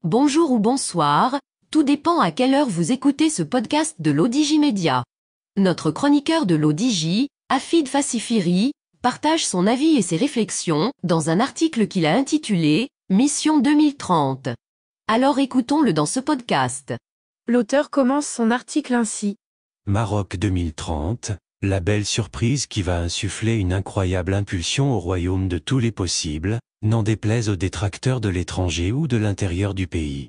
Bonjour ou bonsoir, tout dépend à quelle heure vous écoutez ce podcast de l'ODJ Média. Notre chroniqueur de l'ODJ, Afid Fassifiri, partage son avis et ses réflexions dans un article qu'il a intitulé « Mission 2030 ». Alors écoutons-le dans ce podcast. L'auteur commence son article ainsi. Maroc 2030, la belle surprise qui va insuffler une incroyable impulsion au royaume de tous les possibles, n'en déplaise aux détracteurs de l'étranger ou de l'intérieur du pays.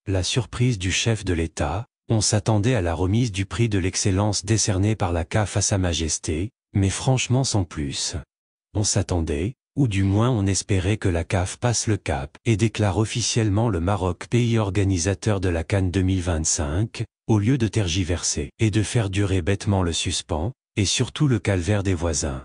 La surprise du chef de l'État, on s'attendait à la remise du prix de l'excellence décerné par la CAF à Sa Majesté, mais franchement sans plus. On s'attendait, ou du moins on espérait que la CAF passe le cap et déclare officiellement le Maroc pays organisateur de la CAN 2025, au lieu de tergiverser et de faire durer bêtement le suspens, et surtout le calvaire des voisins.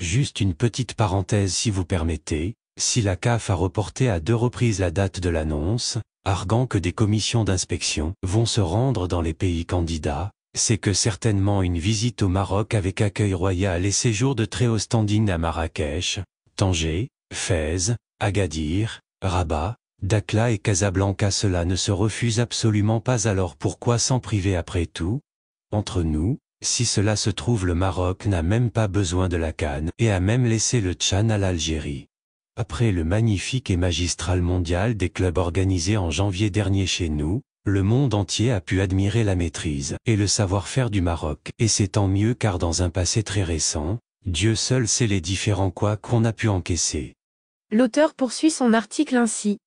Juste une petite parenthèse si vous permettez, si la CAF a reporté à 2 reprises la date de l'annonce, arguant que des commissions d'inspection vont se rendre dans les pays candidats, c'est que certainement une visite au Maroc avec accueil royal et séjour de très haut standing à Marrakech, Tanger, Fès, Agadir, Rabat, Dakhla et Casablanca, cela ne se refuse absolument pas, alors pourquoi s'en priver après tout? Entre nous, si cela se trouve, le Maroc n'a même pas besoin de la CAN et a même laissé le Tchan à l'Algérie. Après le magnifique et magistral mondial des clubs organisé en janvier dernier chez nous, le monde entier a pu admirer la maîtrise et le savoir-faire du Maroc, et c'est tant mieux car dans un passé très récent, Dieu seul sait les différents couacs qu'on a pu encaisser. L'auteur poursuit son article ainsi.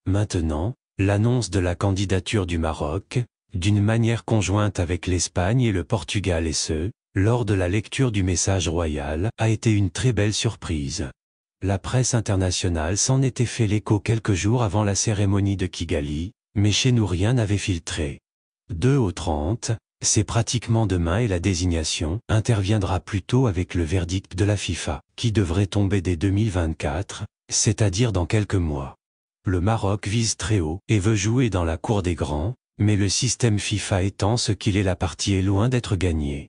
Maintenant, l'annonce de la candidature du Maroc, d'une manière conjointe avec l'Espagne et le Portugal, et ce, lors de la lecture du message royal, a été une très belle surprise. La presse internationale s'en était fait l'écho quelques jours avant la cérémonie de Kigali, mais chez nous rien n'avait filtré. 2 au 30, c'est pratiquement demain et la désignation interviendra plutôt avec le verdict de la FIFA, qui devrait tomber dès 2024, c'est-à-dire dans quelques mois. Le Maroc vise très haut et veut jouer dans la cour des grands, mais le système FIFA étant ce qu'il est, la partie est loin d'être gagnée.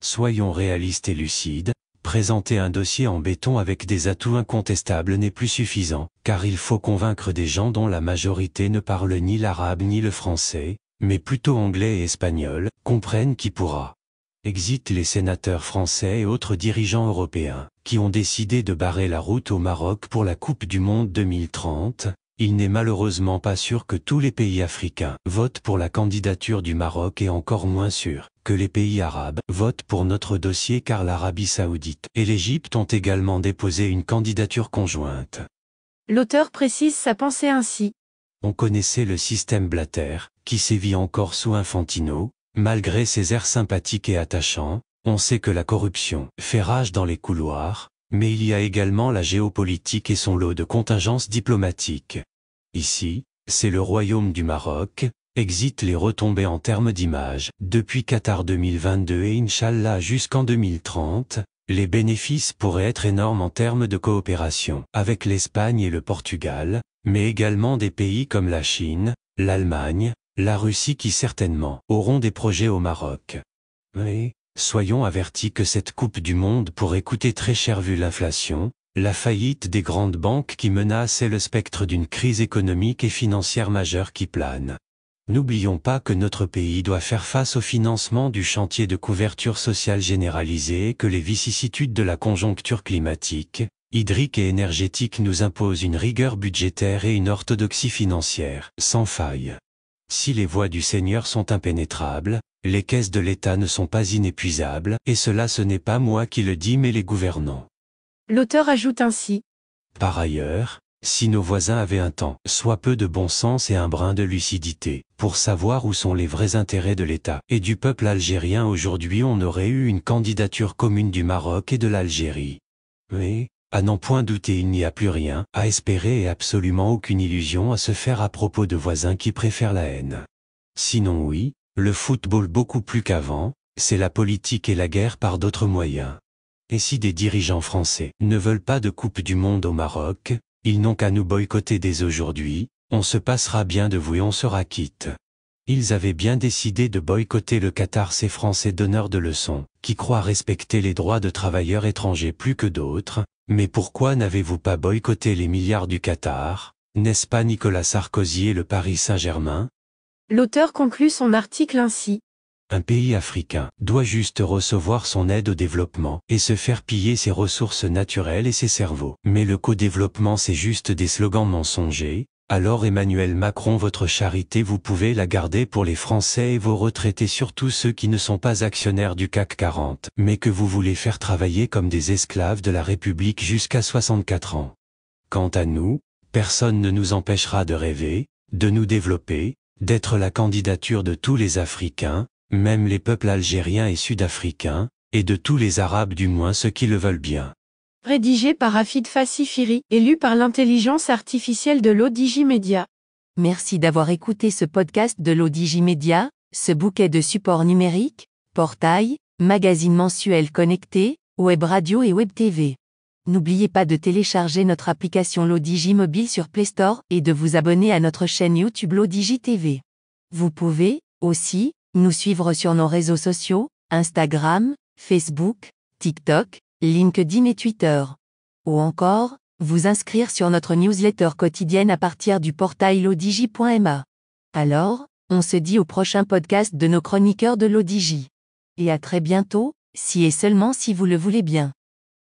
Soyons réalistes et lucides. Présenter un dossier en béton avec des atouts incontestables n'est plus suffisant, car il faut convaincre des gens dont la majorité ne parle ni l'arabe ni le français, mais plutôt anglais et espagnol, comprennent qui pourra. Exit les sénateurs français et autres dirigeants européens, qui ont décidé de barrer la route au Maroc pour la Coupe du Monde 2030, il n'est malheureusement pas sûr que tous les pays africains votent pour la candidature du Maroc, et encore moins sûr que les pays arabes votent pour notre dossier, car l'Arabie Saoudite et l'Égypte ont également déposé une candidature conjointe. L'auteur précise sa pensée ainsi. On connaissait le système Blatter, qui sévit encore sous Infantino, malgré ses airs sympathiques et attachants, on sait que la corruption fait rage dans les couloirs, mais il y a également la géopolitique et son lot de contingences diplomatiques. Ici, c'est le royaume du Maroc. Exit les retombées en termes d'image. Depuis Qatar 2022 et Inch'Allah jusqu'en 2030, les bénéfices pourraient être énormes en termes de coopération avec l'Espagne et le Portugal, mais également des pays comme la Chine, l'Allemagne, la Russie, qui certainement auront des projets au Maroc. Mais, soyons avertis que cette Coupe du Monde pourrait coûter très cher vu l'inflation, la faillite des grandes banques qui menacent et le spectre d'une crise économique et financière majeure qui plane. N'oublions pas que notre pays doit faire face au financement du chantier de couverture sociale généralisée et que les vicissitudes de la conjoncture climatique, hydrique et énergétique nous imposent une rigueur budgétaire et une orthodoxie financière sans faille. Si les voies du Seigneur sont impénétrables, les caisses de l'État ne sont pas inépuisables, et cela, ce n'est pas moi qui le dis mais les gouvernants. L'auteur ajoute ainsi. Par ailleurs, si nos voisins avaient un temps, soit peu de bon sens et un brin de lucidité, pour savoir où sont les vrais intérêts de l'État et du peuple algérien, aujourd'hui on aurait eu une candidature commune du Maroc et de l'Algérie. Mais, à n'en point douter, il n'y a plus rien à espérer et absolument aucune illusion à se faire à propos de voisins qui préfèrent la haine. Sinon oui, le football beaucoup plus qu'avant, c'est la politique et la guerre par d'autres moyens. Et si des dirigeants français ne veulent pas de Coupe du Monde au Maroc, ils n'ont qu'à nous boycotter dès aujourd'hui, on se passera bien de vous et on sera quitte. Ils avaient bien décidé de boycotter le Qatar, ces Français donneurs de leçons, qui croient respecter les droits de travailleurs étrangers plus que d'autres, mais pourquoi n'avez-vous pas boycotté les milliards du Qatar, N'est-ce pas Nicolas Sarkozy et le Paris Saint-Germain? L'auteur conclut son article ainsi. Un pays africain doit juste recevoir son aide au développement et se faire piller ses ressources naturelles et ses cerveaux. Mais le co-développement c'est juste des slogans mensongers. Alors Emmanuel Macron, votre charité vous pouvez la garder pour les Français et vos retraités, surtout ceux qui ne sont pas actionnaires du CAC 40, mais que vous voulez faire travailler comme des esclaves de la République jusqu'à 64 ans. Quant à nous, personne ne nous empêchera de rêver, de nous développer, d'être la candidature de tous les Africains, même les peuples algériens et sud-africains, et de tous les Arabes du moins ceux qui le veulent bien. Rédigé par Afid Fassifiri et lu par l'intelligence artificielle de l'Odigimédia. Merci d'avoir écouté ce podcast de l'Odigimédia, ce bouquet de supports numériques, portail, magazine mensuel connecté, web radio et web TV. N'oubliez pas de télécharger notre application l'Odigi mobile sur Play Store et de vous abonner à notre chaîne YouTube l'Odigi TV. Vous pouvez, aussi, nous suivre sur nos réseaux sociaux, Instagram, Facebook, TikTok, LinkedIn et Twitter. Ou encore, vous inscrire sur notre newsletter quotidienne à partir du portail lodigi.ma. Alors, on se dit au prochain podcast de nos chroniqueurs de l'Odigi. Et à très bientôt, si et seulement si vous le voulez bien.